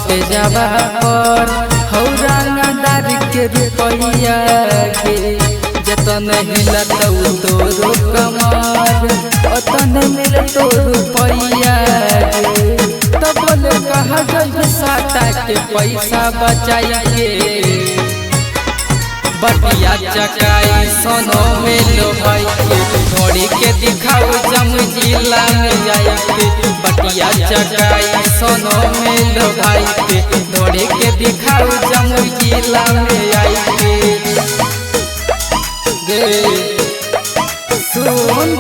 सटे जावा पर हौरंगदार के रुपैया के जतन हिलतौ तोरो कमर अतन मिलतो रुपैया के तबल कहा जब साटा के पैसा बचाइए बटिया चकाई सोनो में लो भाई के घोड़ी के दिखाओ जम जिला में जाए बटिया चकाई सोनो में लो भाई के घोड़ी के दिखाओ जम जिला में आई गे सुन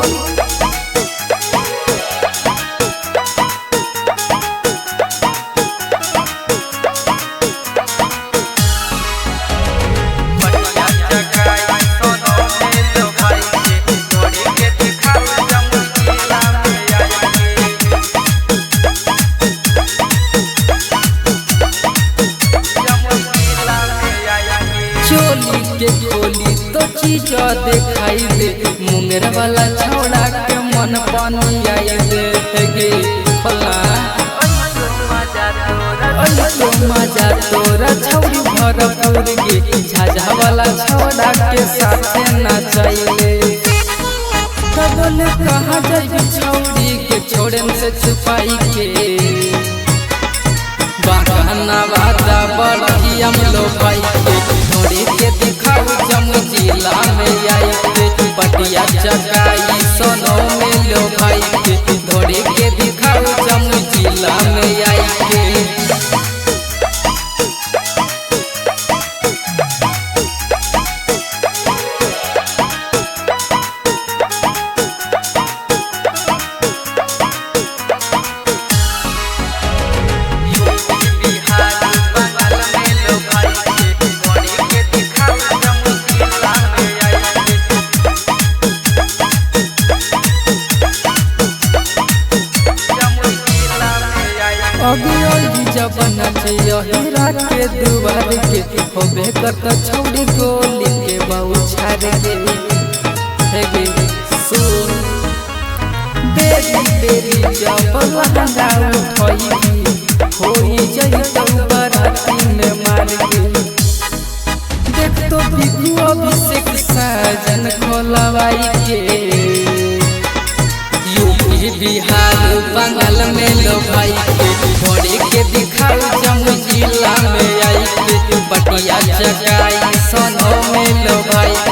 चोली के खोली तो चीज दिखाई दे मुंगेर वाला छौड़ा के मन पानी आई दे गे फला तो मजा तोरा छौड़ी भरपूर गे झाझा वाला छौड़ा के साथे नाचैले तबल कहा जाई छौड़ी के छोड़न से छुपाई के बहाना वादा बड़ी हम लो भाई के घोड़ी के दिखाओ जम जिला में आई के बटिया चकाई सोनो में लो भाई के घोड़ी के दिखाओ जम जिला में आई के अभी जब नचिया के दुआर के होबे करत छौड़ी गोली के बहु छाड़ गे सुन बेरी बेरी जब लहंगा उठई होई जाई तो बराती में मार के देख तो बिगु अभिषेक साजन खोलवाई के यूपी बिहार बंगाल में लो भाई के घोड़ी के दिखाओ जम जिला में आई के बटिया चकाई सोनो में लो भाई।